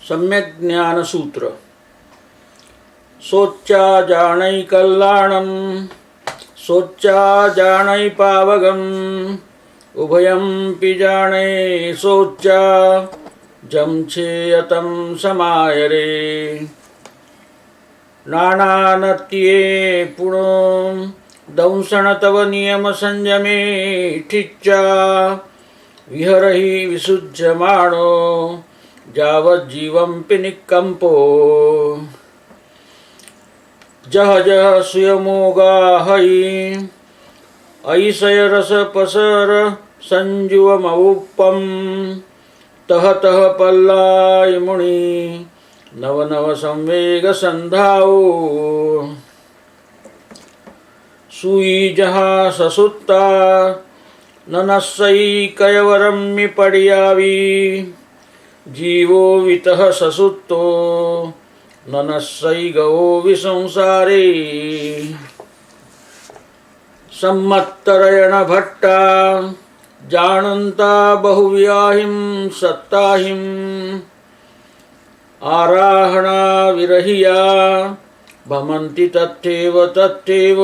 सम्यक ज्ञान सूत्र। सोच्चा जानै कल्याणं सोच्चा जानै पावगं उभयंपि जानै सोच्चा जमछेयतं समायरे नानानत्ये पुणो दंसन तव नियम संयमे ठिच्चा विहरहि विसुज्यमानो यावज्जीवंपि निकंपो जह जह सुयमोगाहै ऐसय रस पसर संजुवमउपम तह तह पल्लाय मुनि नव नव संवेग संधाओ सुई जहा ससुत्ता ननस्सई कयवरम्मि पडियावी जीवो वितः ससुत्तो ननस्सई गवो विसंसारे सम्मत्तरयण भट्टा जानन्ता बहुव्याहिं सत्ताहिं आराहणा विरहिया भमन्ति तथैव तथैव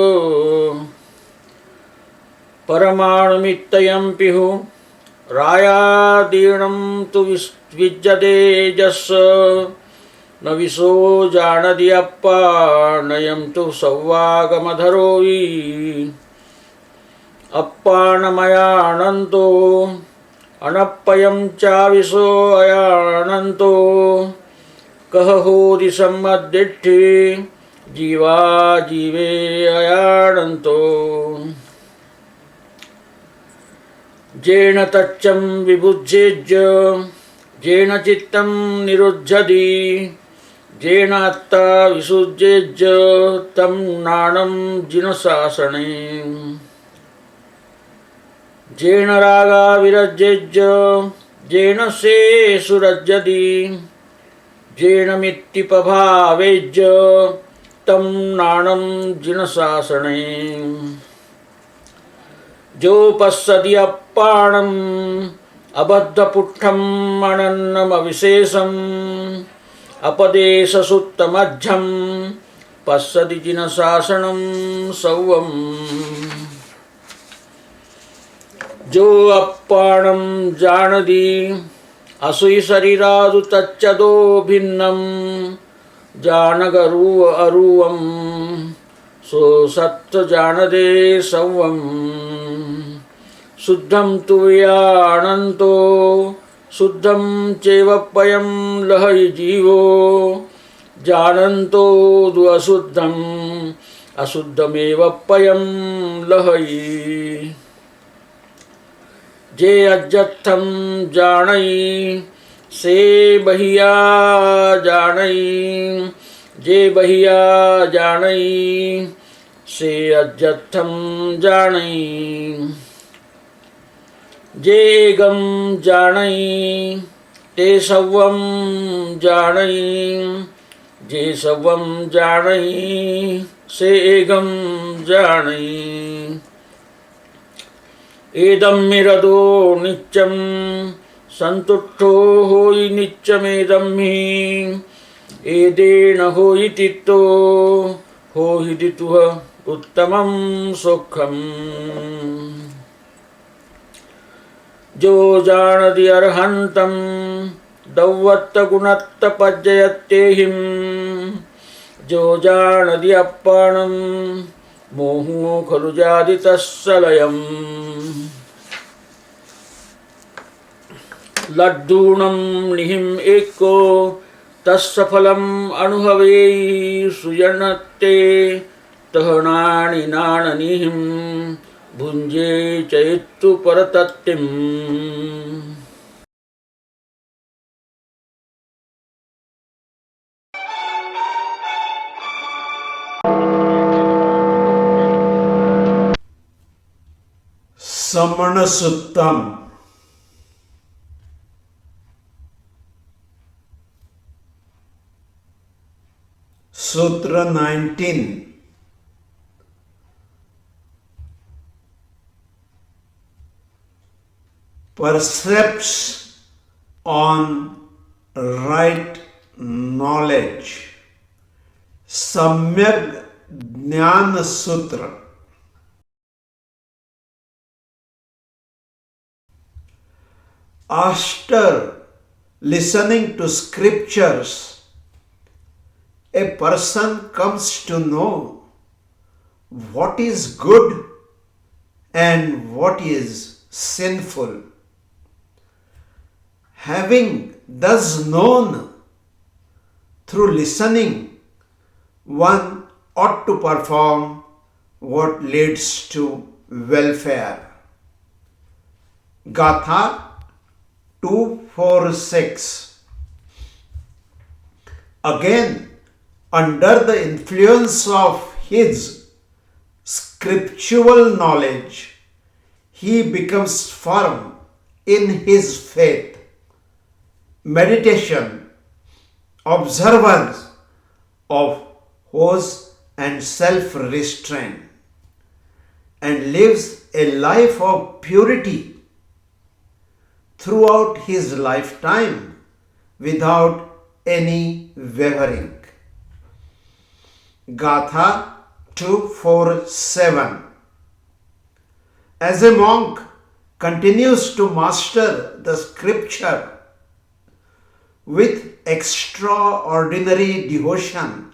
परमाणुमित्तयम्पिहु रायादीर्णं तु विज्जते जस्स न विशो जानदि अप्पानयं तु सौवागमधरोवि अप्पानमयानन्तो अनप्पयं चाविशो अयानन्तो कह होदि सम्मद्दिट्ठि जीवा जीवे अयानन्तो जेन तच्चं विभुज्येज्य जेन चित्तं निरुध्यति जेन अत्ता विसुज्येज्य तं नाणं जिनशासने जेन रागा विरज्येज्य जेन शेषुरज्यति जेन मित्तिपभावेज्य तं नाणं जिनशासने जो पश्यति अप्पाणम् अबद्धपुट्ठम् अनन्नमविशेषम् अपदेशसुत्तमज्झं पश्यति जिनशासनं सौवम् जो अप्पाणं जानति असुई शरीरादु तच्चदो भिन्नं जानगरु अरुवं सो सत्व जानदे सौवम् शुद्धं तु यानन्तो शुद्धं चैवप्ययं लहै जीवो जानन्तो दु अशुद्धं अशुद्धमेवप्ययं लहै जे अज्जत्थं जानै से बहिया जानै जे बहिया जानै से अज्जत्थं जानै जे गम जानै ते सवं जानै जे सवं जानै से गम जानै एदं मिरदो नित्यं संतुष्टो होई नित्यमेदं हि एदेन होई तित्तो होई दितुः उत्तमं सुखम् जो जानति अर्हन्तं दौवत्त गुणत्त पज्जयत्येहिं जो जानति अप्पाणं मोहो खलु जाति तस्सलयम् लड्डूणं निहिं एको तस्य फलम् अनुभवेयि सुजनत्ते तहनानि नाणनिहिं भुञ्जे चैत्तु परतत्तिम् समण सुत्तम सूत्र 19 percepts on right knowledge. Samyak Jnana Sutra. After listening to scriptures, a person comes to know what is good and what is sinful. Having thus known through listening, one ought to perform what leads to welfare. Gatha 246. Again, under the influence of his scriptural knowledge, he becomes firm in his faith, meditation, observance of vows and self-restraint, and lives a life of purity throughout his lifetime without any wavering. Gatha 247. As a monk continues to master the scripture with extraordinary devotion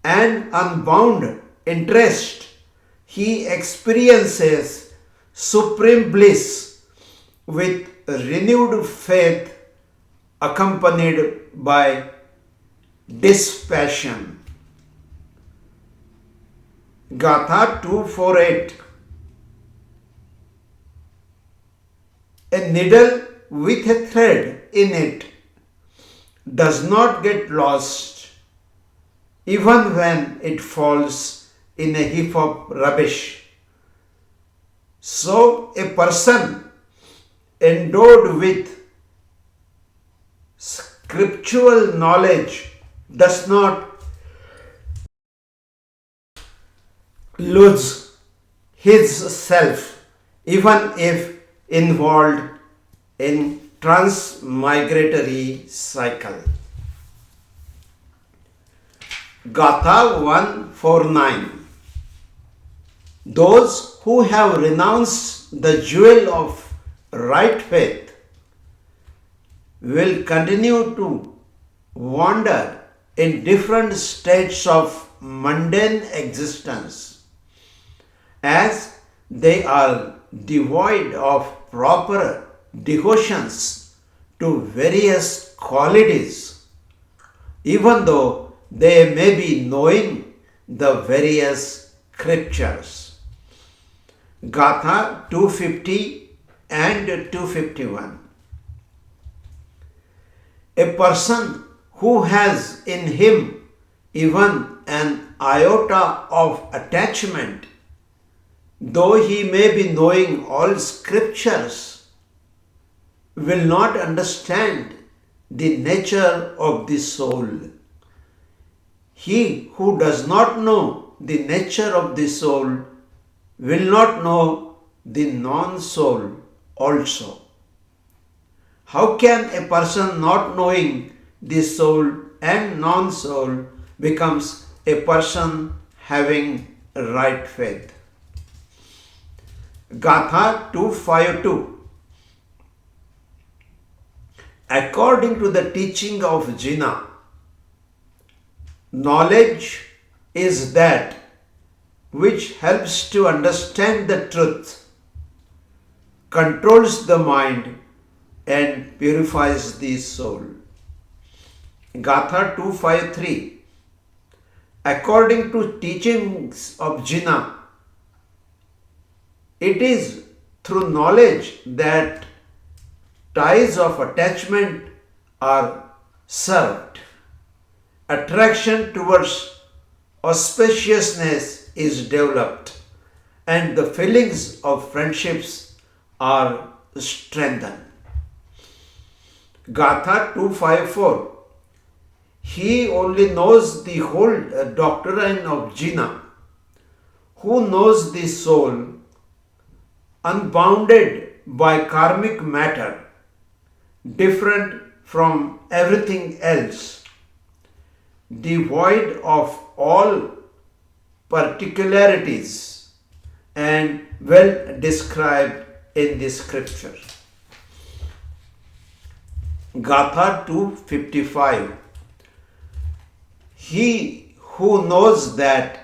and unbounded interest, he experiences supreme bliss with renewed faith accompanied by dispassion. Gatha 248. A needle with a thread in it does not get lost even when it falls in a heap of rubbish. So a person endowed with scriptural knowledge does not lose his self even if involved in transmigratory cycle. Gatha 149. Those who have renounced the jewel of right faith will continue to wander in different states of mundane existence as they are devoid of proper devotions to various qualities, even though they may be knowing the various scriptures. Gatha 250 and 251. A person who has in him even an iota of attachment, though he may be knowing all scriptures, will not understand the nature of the soul. He who does not know the nature of the soul will not know the non-soul also. How can a person not knowing the soul and non-soul becomes a person having right faith? Gatha 252. According to the teaching of Jinnah, knowledge is that which helps to understand the truth, controls the mind, and purifies the soul. Gatha 253. According to teachings of Jinnah, it is through knowledge that ties of attachment are served. Attraction towards auspiciousness is developed, and the feelings of friendships are strengthened. Gatha 254. He only knows the whole doctrine of Jinnah, who knows the soul, unbounded by karmic matter, different from everything else, devoid of all particularities, and well described in the scripture. Gatha 2:55. He who knows that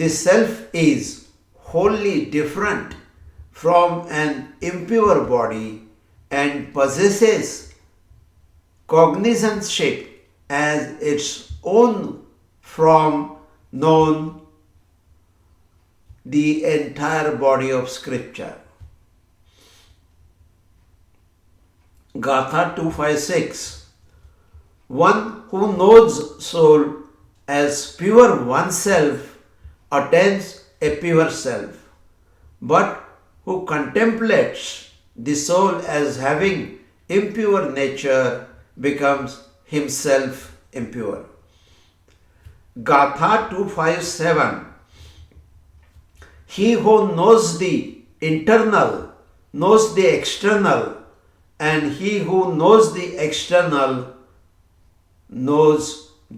the self is wholly different from an impure body and possesses cognizance as its own from known the entire body of scripture. Gatha 2:56. One who knows soul as pure oneself attains a pure self, but who contemplates the soul as having impure nature becomes himself impure. Gatha 2:57. He who knows the internal knows the external, and he who knows the external knows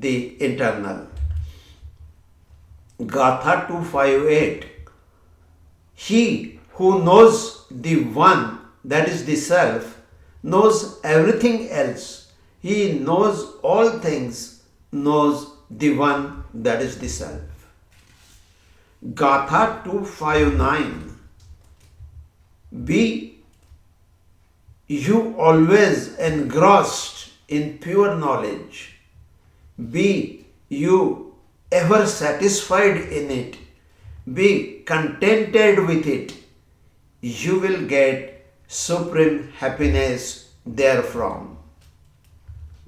the internal. Gatha 2:58. He who knows the one, that is the self, knows everything else. He knows all things, knows the one, that is the self. Gatha 2:59. Be you always engrossed in pure knowledge. Be you ever satisfied in it. Be contented with it. You will get supreme happiness therefrom.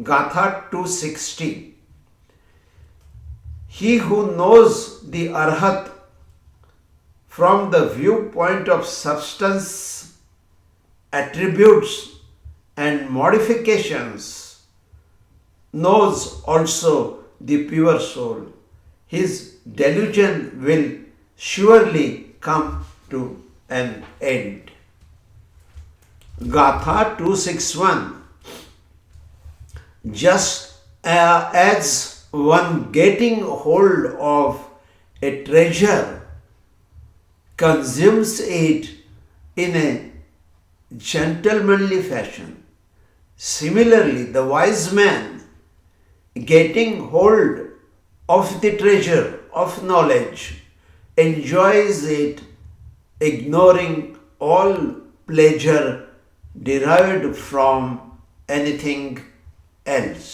Gatha 2:60. He who knows the Arhat from the viewpoint of substance, attributes, and modifications knows also the pure soul. His delusion will surely come to an end. Gatha 2:61. Just as one getting hold of a treasure consumes it in a gentlemanly fashion, similarly the wise man getting hold of the treasure of knowledge enjoys it, ignoring all pleasure derived from anything else.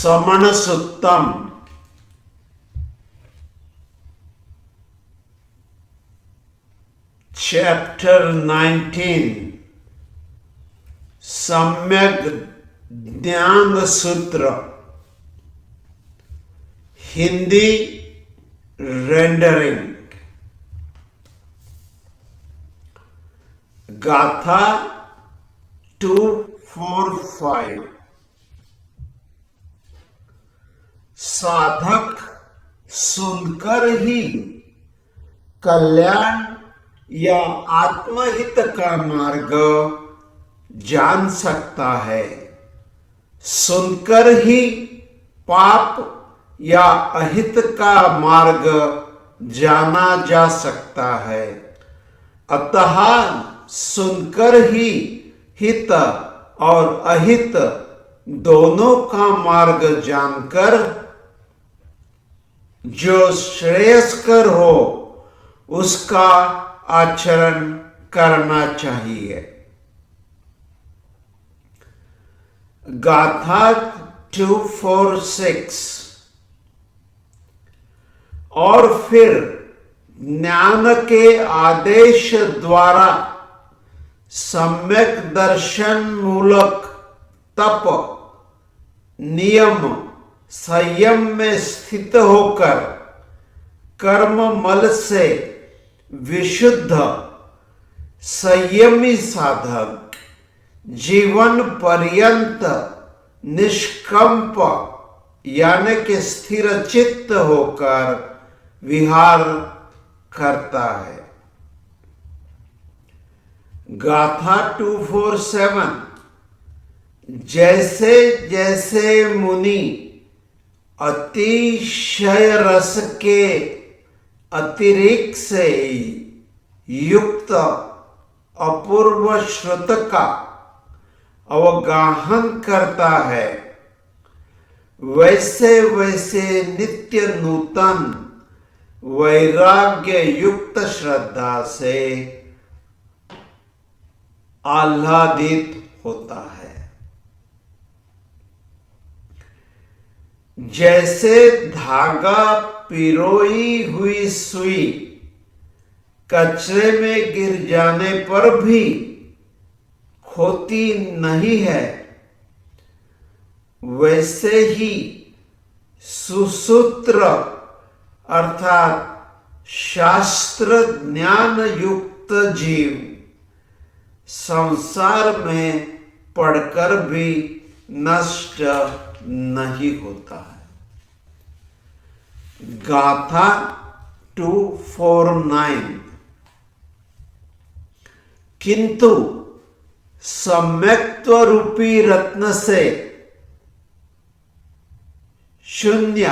Samana Suttam. Chapter 19. Samyak Dhyan Sutra. Hindi rendering. Gatha 2:4-5. साधक सुनकर ही कल्याण या आत्महित का मार्ग जान सकता है। सुनकर ही पाप या अहित का मार्ग जाना जा सकता है। अतः सुनकर ही हित और अहित दोनों का मार्ग जानकर जो श्रेयस्कर हो उसका आचरण करना चाहिए। गाथा 2:4-6। और फिर ज्ञान के आदेश द्वारा सम्यक दर्शन मूलक तप, नियम, संयम में स्थित होकर कर्म मल से विशुद्ध संयमी साधक जीवन पर्यंत निष्कंप यानी कि स्थिर चित्त होकर विहार करता है। गाथा 247, जैसे जैसे मुनि अतिशय रस के अतिरिक्त से युक्त अपूर्व श्रुत का अवगाहन करता है, वैसे वैसे नित्य नूतन वैराग्य युक्त श्रद्धा से आह्लादित होता है। जैसे धागा पिरोई हुई सुई कचरे में गिर जाने पर भी खोती नहीं है, वैसे ही सुसूत्र अर्थात शास्त्र ज्ञान युक्त जीव संसार में पढ़कर भी नष्ट नहीं होता है। गाथा 249, किंतु सम्यक्त्व रूपी रत्न से शून्य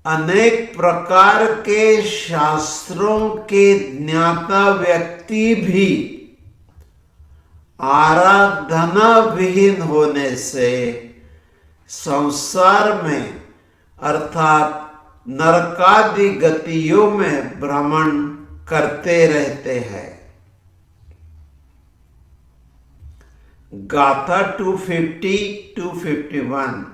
अनेक प्रकार के शास्त्रों के ज्ञाता व्यक्ति भी आराधना विहीन होने से संसार में अर्थात नरकादि गतियों में भ्रमण करते रहते हैं। गाथा 250-251,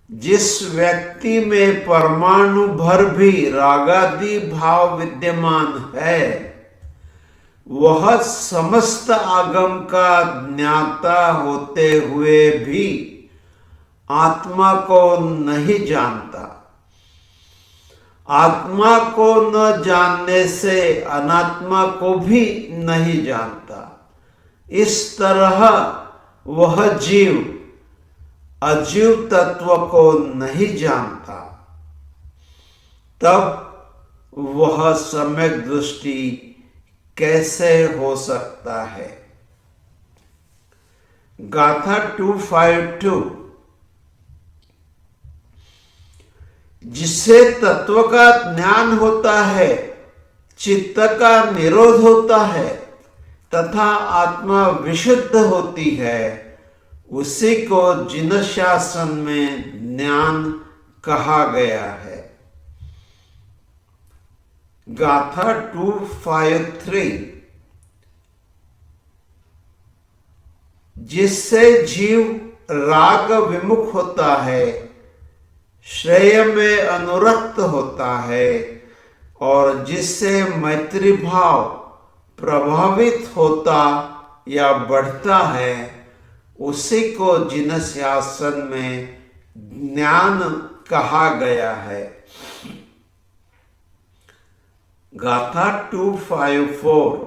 जिस व्यक्ति में परमाणु भर भी रागादि भाव विद्यमान है, वह समस्त आगम का ज्ञाता होते हुए भी आत्मा को नहीं जानता। आत्मा को न जानने से अनात्मा को भी नहीं जानता। इस तरह वह जीव अजीव तत्व को नहीं जानता, तब वह सम्यक दृष्टि कैसे हो सकता है। गाथा 252, जिससे तत्व का ज्ञान होता है, चित्त का निरोध होता है तथा आत्मा विशुद्ध होती है, उसी को जिन शासन में ज्ञान कहा गया है। गाथा 253, जिससे जीव राग विमुख होता है, श्रेय में अनुरक्त होता है और जिससे मैत्री भाव प्रभावित होता या बढ़ता है, उसी को जिन शासन में ज्ञान कहा गया है। गाथा 254,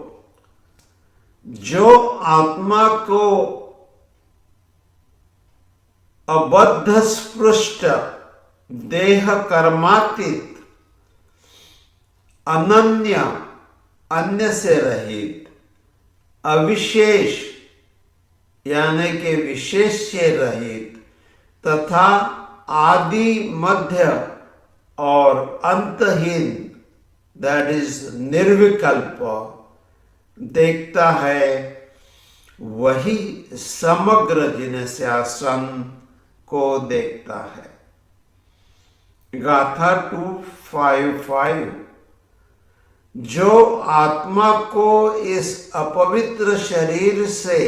जो आत्मा को अबद्ध स्पृष्ट देह कर्मातीत अनन्य अन्य से रहित अविशेष यानी कि विशेष से रहित तथा आदि मध्य और अंतहीन दैट इज निर्विकल्प देखता है, वही समग्र जिनशासन को देखता है। गाथा 255, जो आत्मा को इस अपवित्र शरीर से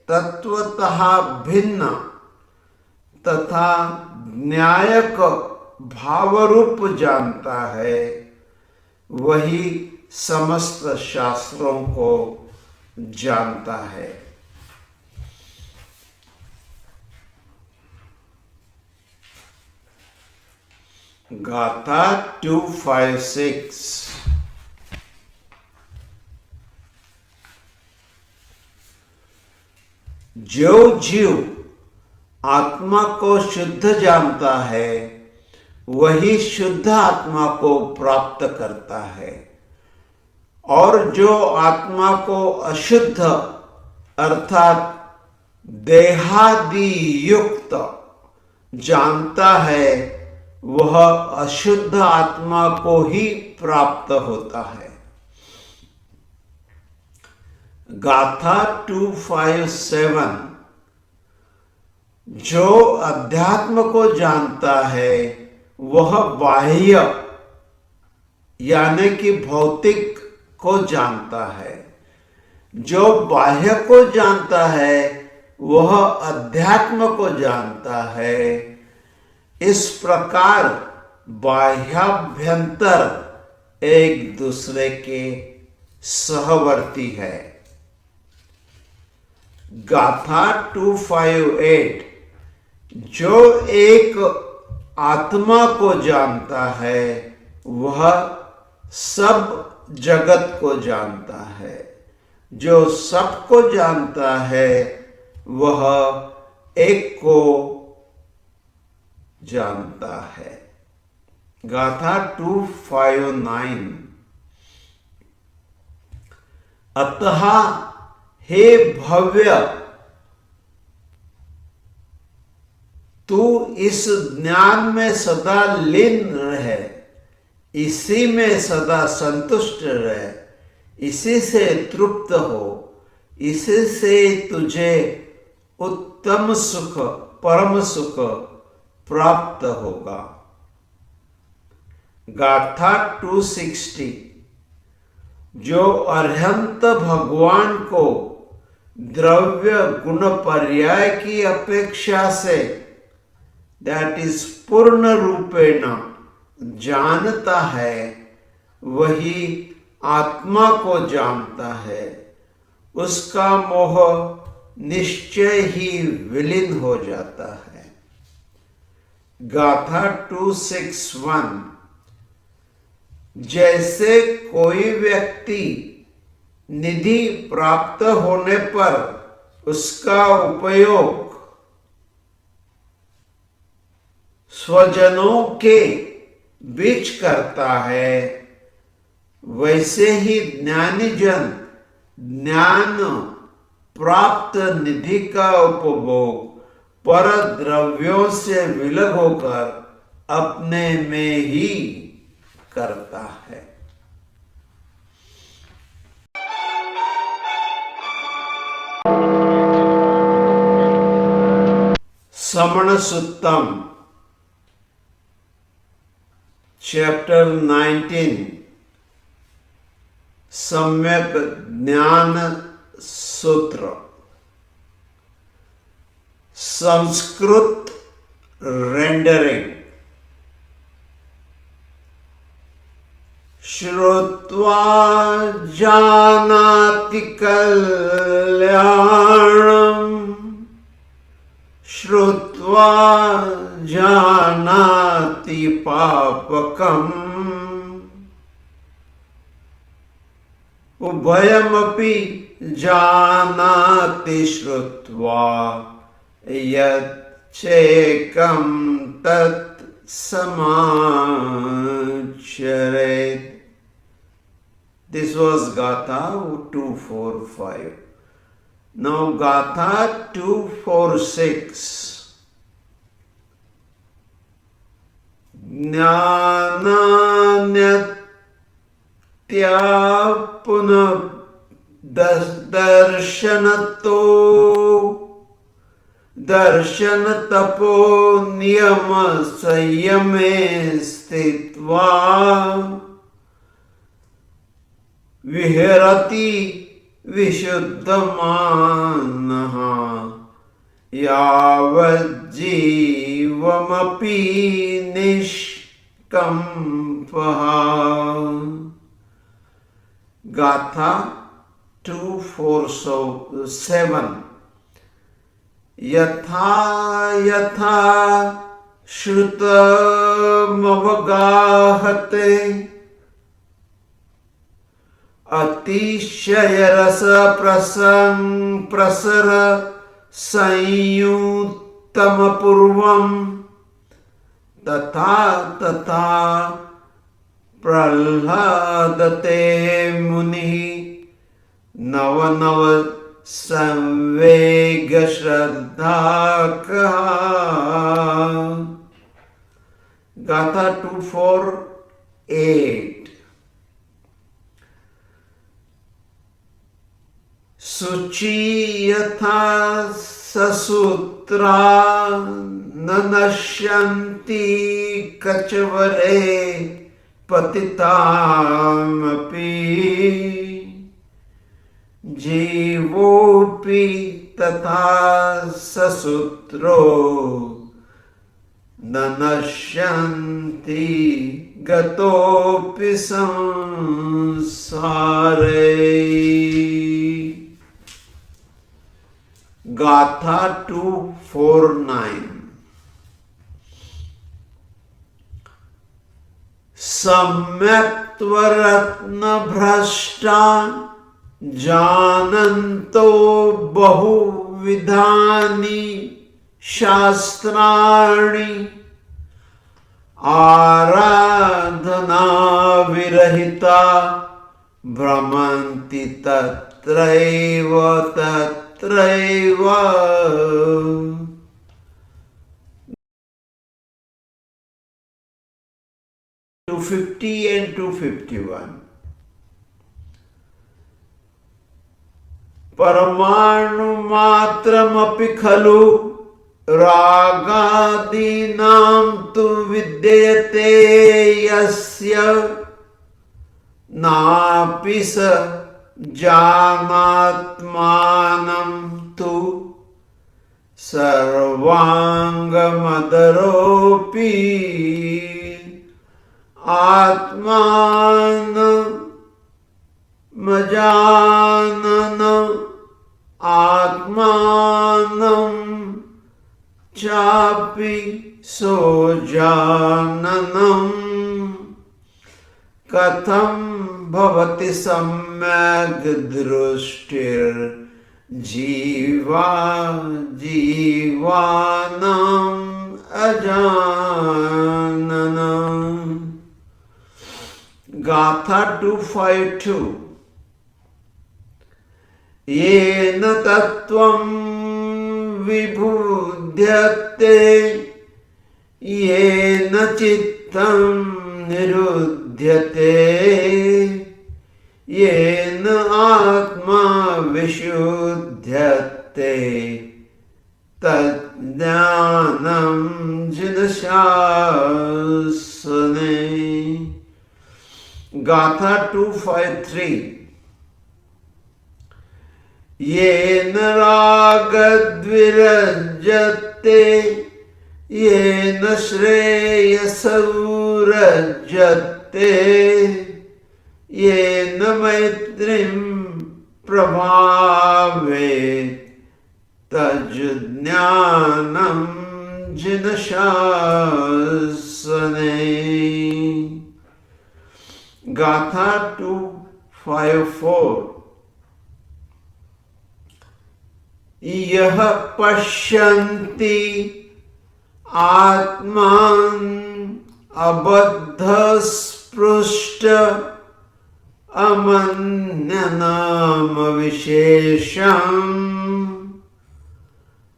तत्वतः भिन्न तथा न्यायक भावरूप जानता है, वही समस्त शास्त्रों को जानता है। गाथा 256, जो जीव आत्मा को शुद्ध जानता है, वही शुद्ध आत्मा को प्राप्त करता है। और जो आत्मा को अशुद्ध अर्थात देहादि युक्त जानता है, वह अशुद्ध आत्मा को ही प्राप्त होता है। गाथा 257। जो अध्यात्म को जानता है वह बाह्य यानी कि भौतिक को जानता है। जो बाह्य को जानता है वह अध्यात्म को जानता है। इस प्रकार बाह्याभ्यंतर एक दूसरे के सहवर्ती है। गाथा 258। जो एक आत्मा को जानता है वह सब जगत को जानता है। जो सबको जानता है वह एक को जानता है। गाथा 259। अतः हे भव्य, तू इस ज्ञान में सदा लीन रहे, इसी में सदा संतुष्ट रहे, इसी से तृप्त हो, इसी से तुझे उत्तम सुख, परम सुख प्राप्त होगा। गाथा 260। जो अरहंत भगवान को द्रव्य गुण पर्याय की अपेक्षा से दैट इज पूर्ण रूपेण जानता है, वही आत्मा को जानता है। उसका मोह निश्चय ही विलीन हो जाता है। गाथा 261। जैसे कोई व्यक्ति निधि प्राप्त होने पर उसका उपयोग स्वजनों के बीच करता है, वैसे ही ज्ञानी जन ज्ञान प्राप्त निधि का उपभोग पर द्रव्यों से विलग होकर अपने में ही करता है। समण सुत्तम चैप्टर 19 सम्यक ज्ञान सूत्र। संस्कृत रेंडरिंग। श्रुत्वा जानाति कल्याणं, श्रुत्वा जानाति पापकम्, उभयमपि जानाति श्रुत्वा यच्चैकं तत् समाचरेत्। This was Gatha 245. Now Gatha 246. ज्ञानान्यत्या पुनः दर्शनतो दर्शन तपो नियम संयमे स्थित्वा विहरति विशुद्धमानः यावज्जीवमपि निष्कम्पः। गाथा 247। यथा यथा श्रुतमवगाहते अतिशय रस प्रसर संयुक्तम पूर्वम तथा तथा प्रह्लादते मुनिः नव नव संवेग श्रद्धाकः। गाथा 248। शुचि यथा ससूत्रा न नश्यन्ति कचवरे पतितामपि जीवोऽपि तथा ससूत्रो न नश्यन्ति गतोऽपि संसारे। गाथा 249। सम्यक्त्वरत्नभ्रष्टा जानन्तो बहुविधानि शास्त्राणि आराधना विरहिता भ्रमन्ति तत्रैव तत्रैव। 250 and 251। परमाणु मात्रमपि खलु रागादीनां तु विद्यते यस्य नापि स जानात्मानं तु सर्वांगमदरोऽपि आत्मानमजानन् आत्मानं चापि सोजाननं। कथं भवति सम्यग् दृष्टिर्जीवा जीवानाम् अजाननम्। गाथा 252। येन तत्त्वं विबुध्यते येन चित्तं निरुध्यते येन आत्मा विशुध्यते तज्ज्ञानं जिनशासने। गाथा 253। येन रागद्विरज्यते येन श्रेयसौरज्यते येन मैत्रीं प्रभावेत् तज्ज्ञानं जिनशासने। गाथा 254। यः पश्यन्ति आत्मानं अबद्धस्पृष्ट अमन्यनामविशेषम्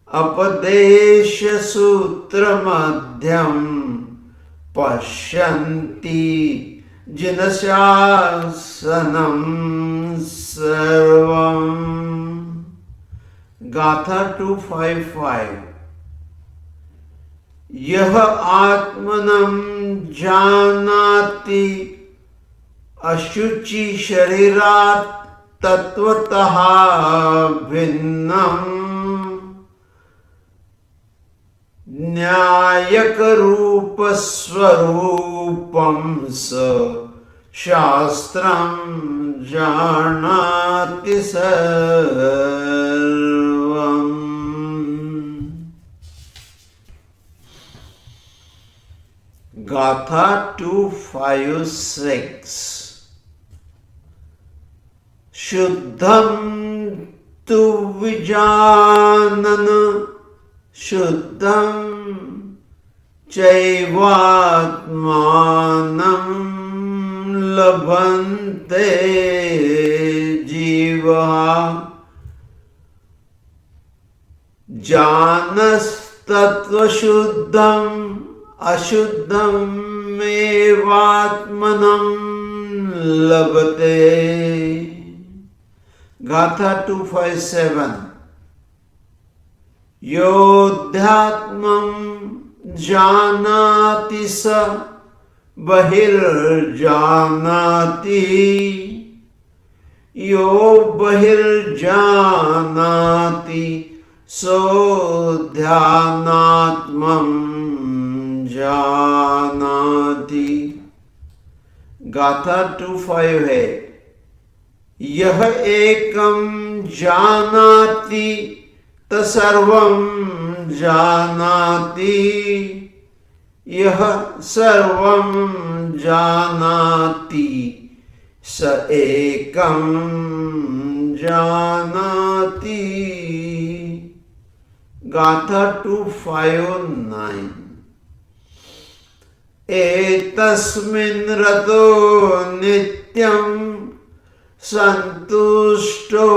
अपदेशसूत्रमध्यं पश्यन्ति जिनशासनं सर्वम्। गाथा 255। यह आत्मनं जानाति अशुचि शरीरात् तत्वतः भिन्नम् न्यायकरूपस्वरूपं स शास्त्रं जानाति सर्वम्। गाथा 256। शुद्धं तु विजानन् शुद्धं चैवात्मानं लभन्ते जीवः जानस्तत्त्वशुद्धम् अशुद्धमेवात्मनं लभते। गाथा 257। योऽध्यात्मं जानाति स बहिर्जानाति, यो बहिर्जानाति सोऽध्यात्मं जानाति। गाथा 2:5 है। यह एकं जानाति तत्सर्वं जानाति, यह सर्वं जानाति स एकं जानाति। गाथा 2:5-9। एतस्मिन् रतो नित्यं सन्तुष्टो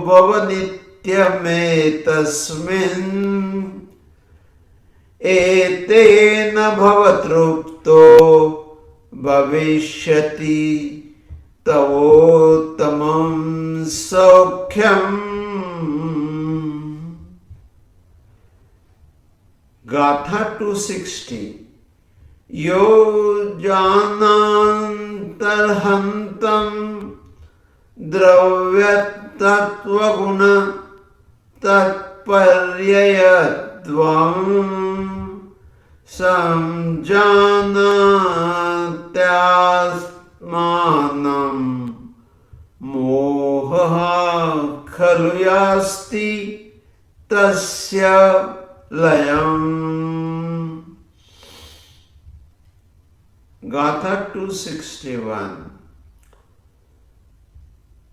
भव नित्यमेतस्मिन्, एतेन भवतृप्तो भविष्यति तवोत्तमं सौख्यम्। गाथा 2:60। यो जानान्तर्हन्तं द्रव्यतत्त्वगुण तत्पर्ययत्वम् संजानात्यात्मानं मोहः खलु यास्ति तस्य लयम्। गाथा 261।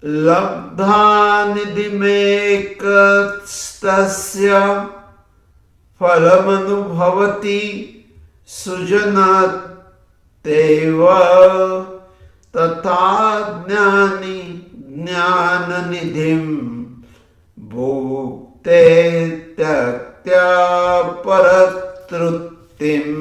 लब्धा निधिमेकस्तस्य फलमनुभवति सुजनतेव, तथा ज्ञानी ज्ञाननिधिं भुक्ते त्यक्त्या परतृप्तिम्।